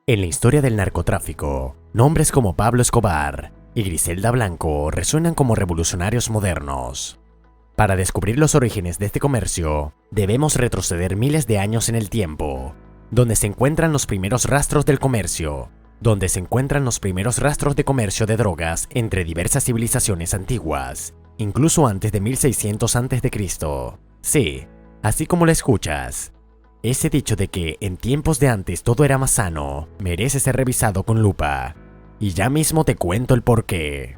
En la historia del narcotráfico, nombres como Pablo Escobar y Griselda Blanco resuenan como revolucionarios modernos. Para descubrir los orígenes de este comercio, debemos retroceder miles de años en el tiempo, donde se encuentran los primeros rastros del comercio, de comercio de drogas entre diversas civilizaciones antiguas, incluso antes de 1600 a.C. Sí, así como lo escuchas. Ese dicho de que en tiempos de antes todo era más sano merece ser revisado con lupa, y ya mismo te cuento el porqué.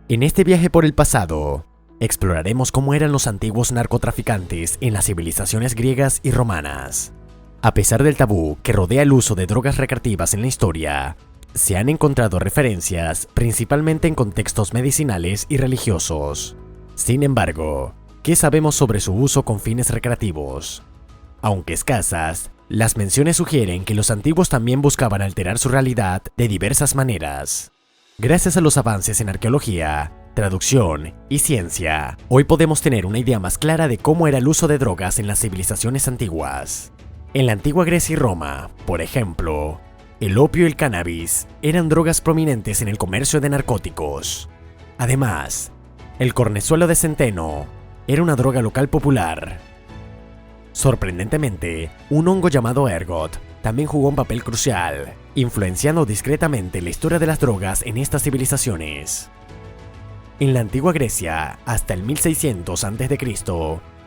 En este viaje por el pasado, exploraremos cómo eran los antiguos narcotraficantes en las civilizaciones griegas y romanas. A pesar del tabú que rodea el uso de drogas recreativas en la historia, se han encontrado referencias principalmente en contextos medicinales y religiosos. Sin embargo, ¿qué sabemos sobre su uso con fines recreativos? Aunque escasas, las menciones sugieren que los antiguos también buscaban alterar su realidad de diversas maneras. Gracias a los avances en arqueología, traducción y ciencia, hoy podemos tener una idea más clara de cómo era el uso de drogas en las civilizaciones antiguas. En la antigua Grecia y Roma, por ejemplo, el opio y el cannabis eran drogas prominentes en el comercio de narcóticos. Además, el cornezuelo de centeno era una droga local popular. Sorprendentemente, un hongo llamado ergot también jugó un papel crucial, influenciando discretamente la historia de las drogas en estas civilizaciones. En la antigua Grecia, hasta el 1600 a.C.,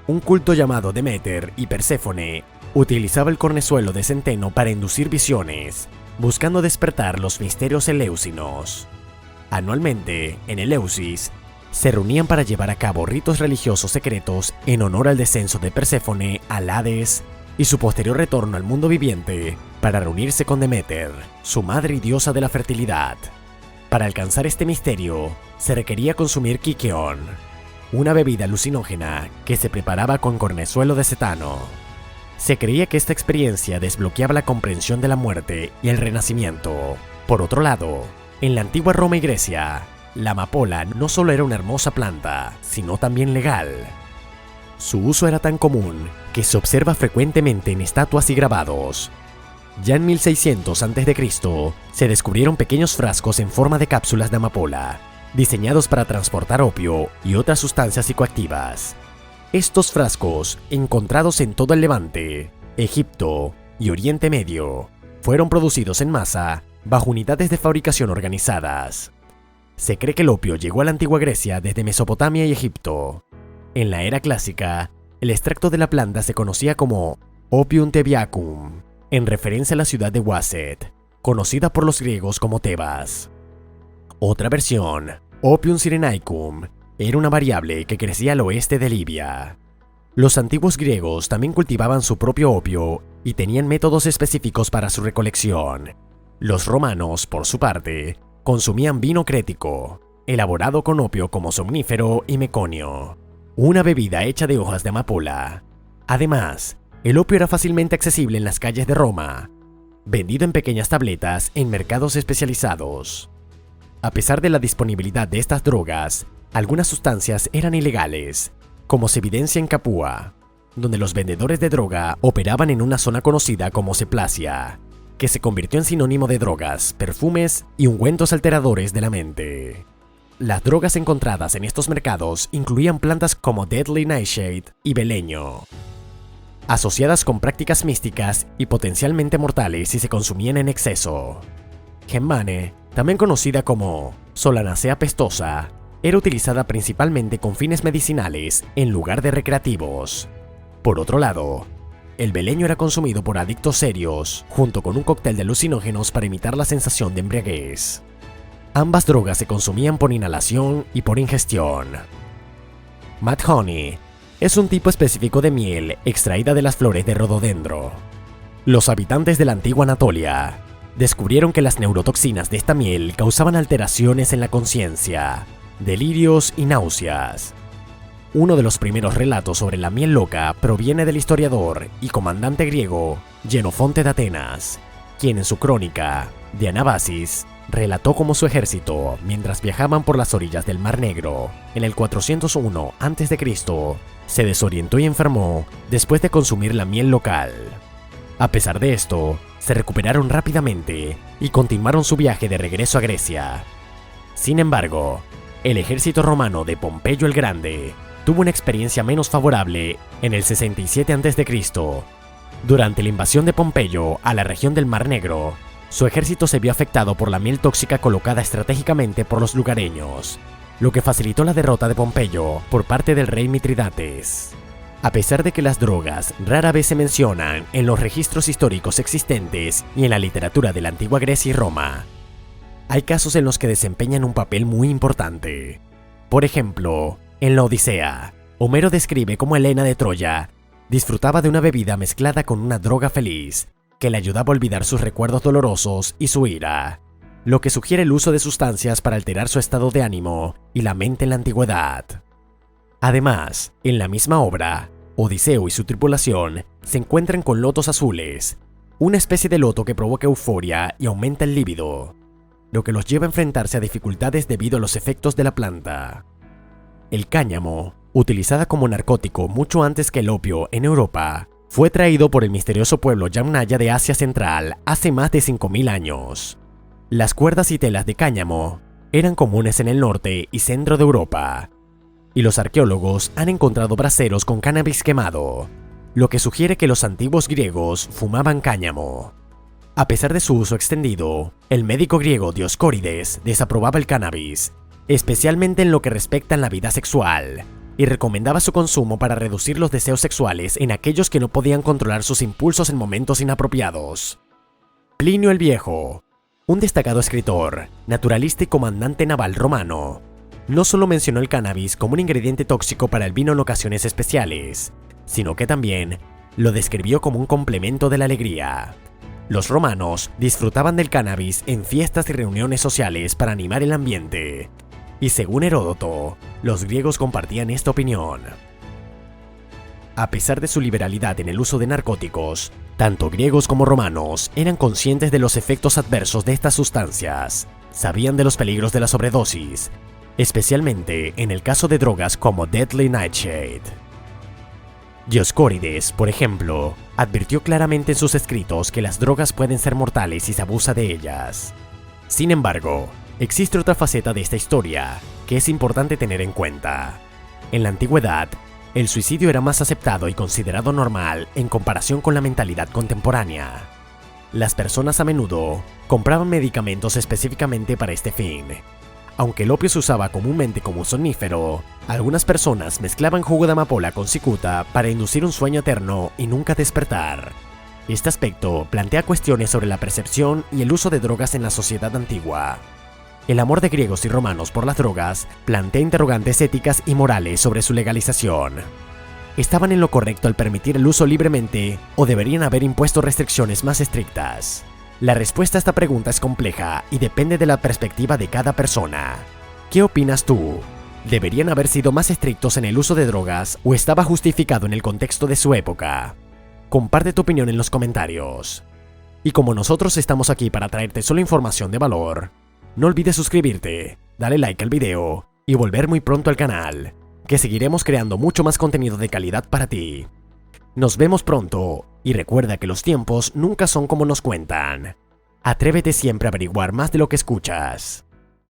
un culto llamado Demeter y Perséfone utilizaba el cornezuelo de centeno para inducir visiones, buscando despertar los misterios eleusinos. Anualmente, en Eleusis, se reunían para llevar a cabo ritos religiosos secretos en honor al descenso de Perséfone al Hades y su posterior retorno al mundo viviente para reunirse con Demeter, su madre y diosa de la fertilidad. Para alcanzar este misterio, se requería consumir Kikeon, una bebida alucinógena que se preparaba con cornezuelo de cetano. Se creía que esta experiencia desbloqueaba la comprensión de la muerte y el renacimiento. Por otro lado, en la antigua Roma y Grecia, la amapola no solo era una hermosa planta, sino también legal. Su uso era tan común que se observa frecuentemente en estatuas y grabados. Ya en 1600 a.C. se descubrieron pequeños frascos en forma de cápsulas de amapola, diseñados para transportar opio y otras sustancias psicoactivas. Estos frascos, encontrados en todo el Levante, Egipto y Oriente Medio, fueron producidos en masa bajo unidades de fabricación organizadas. Se cree que el opio llegó a la antigua Grecia desde Mesopotamia y Egipto. En la era clásica, el extracto de la planta se conocía como Opium Thebaiacum, en referencia a la ciudad de Waset, conocida por los griegos como Tebas. Otra versión, Opium Cyrenaicum, era una variable que crecía al oeste de Libia. Los antiguos griegos también cultivaban su propio opio y tenían métodos específicos para su recolección. Los romanos, por su parte, consumían vino crético, elaborado con opio como somnífero y meconio, una bebida hecha de hojas de amapola. Además, el opio era fácilmente accesible en las calles de Roma, vendido en pequeñas tabletas en mercados especializados. A pesar de la disponibilidad de estas drogas, algunas sustancias eran ilegales, como se evidencia en Capua, donde los vendedores de droga operaban en una zona conocida como Seplasia, que se convirtió en sinónimo de drogas, perfumes y ungüentos alteradores de la mente. Las drogas encontradas en estos mercados incluían plantas como Deadly Nightshade y beleño, asociadas con prácticas místicas y potencialmente mortales si se consumían en exceso. Gemmane, también conocida como Solanacea pestosa, era utilizada principalmente con fines medicinales en lugar de recreativos. Por otro lado, el beleño era consumido por adictos serios, junto con un cóctel de alucinógenos para imitar la sensación de embriaguez. Ambas drogas se consumían por inhalación y por ingestión. Mad Honey es un tipo específico de miel extraída de las flores de rododendro. Los habitantes de la antigua Anatolia descubrieron que las neurotoxinas de esta miel causaban alteraciones en la conciencia, delirios y náuseas. Uno de los primeros relatos sobre la miel loca proviene del historiador y comandante griego Jenofonte de Atenas, quien en su crónica de Anabasis relató cómo su ejército, mientras viajaban por las orillas del Mar Negro en el 401 a.C., se desorientó y enfermó después de consumir la miel local. A pesar de esto, se recuperaron rápidamente y continuaron su viaje de regreso a Grecia. Sin embargo, el ejército romano de Pompeyo el Grande tuvo una experiencia menos favorable en el 67 a.C. Durante la invasión de Pompeyo a la región del Mar Negro, su ejército se vio afectado por la miel tóxica colocada estratégicamente por los lugareños, lo que facilitó la derrota de Pompeyo por parte del rey Mitridates. A pesar de que las drogas rara vez se mencionan en los registros históricos existentes y en la literatura de la antigua Grecia y Roma, hay casos en los que desempeñan un papel muy importante. Por ejemplo, en la Odisea, Homero describe cómo Helena de Troya disfrutaba de una bebida mezclada con una droga feliz que le ayudaba a olvidar sus recuerdos dolorosos y su ira, lo que sugiere el uso de sustancias para alterar su estado de ánimo y la mente en la antigüedad. Además, en la misma obra, Odiseo y su tripulación se encuentran con lotos azules, una especie de loto que provoca euforia y aumenta el líbido, lo que los lleva a enfrentarse a dificultades debido a los efectos de la planta. El cáñamo, utilizada como narcótico mucho antes que el opio en Europa, fue traído por el misterioso pueblo Yamnaya de Asia Central hace más de 5000 años. Las cuerdas y telas de cáñamo eran comunes en el norte y centro de Europa, y los arqueólogos han encontrado braseros con cannabis quemado, lo que sugiere que los antiguos griegos fumaban cáñamo. A pesar de su uso extendido, el médico griego Dioscórides desaprobaba el cannabis, especialmente en lo que respecta a la vida sexual, y recomendaba su consumo para reducir los deseos sexuales en aquellos que no podían controlar sus impulsos en momentos inapropiados. Plinio el Viejo, un destacado escritor, naturalista y comandante naval romano, no solo mencionó el cannabis como un ingrediente tóxico para el vino en ocasiones especiales, sino que también lo describió como un complemento de la alegría. Los romanos disfrutaban del cannabis en fiestas y reuniones sociales para animar el ambiente, y según Heródoto, los griegos compartían esta opinión. A pesar de su liberalidad en el uso de narcóticos, tanto griegos como romanos eran conscientes de los efectos adversos de estas sustancias, sabían de los peligros de la sobredosis, especialmente en el caso de drogas como Deadly Nightshade. Dioscórides, por ejemplo, advirtió claramente en sus escritos que las drogas pueden ser mortales si se abusa de ellas. Sin embargo, existe otra faceta de esta historia que es importante tener en cuenta. En la antigüedad, el suicidio era más aceptado y considerado normal en comparación con la mentalidad contemporánea. Las personas a menudo compraban medicamentos específicamente para este fin. Aunque el opio se usaba comúnmente como un somnífero, algunas personas mezclaban jugo de amapola con cicuta para inducir un sueño eterno y nunca despertar. Este aspecto plantea cuestiones sobre la percepción y el uso de drogas en la sociedad antigua. El amor de griegos y romanos por las drogas plantea interrogantes éticas y morales sobre su legalización. ¿Estaban en lo correcto al permitir el uso libremente o deberían haber impuesto restricciones más estrictas? La respuesta a esta pregunta es compleja y depende de la perspectiva de cada persona. ¿Qué opinas tú? ¿Deberían haber sido más estrictos en el uso de drogas o estaba justificado en el contexto de su época? Comparte tu opinión en los comentarios. Y como nosotros estamos aquí para traerte solo información de valor, no olvides suscribirte, darle like al video y volver muy pronto al canal, que seguiremos creando mucho más contenido de calidad para ti. Nos vemos pronto y recuerda que los tiempos nunca son como nos cuentan. Atrévete siempre a averiguar más de lo que escuchas.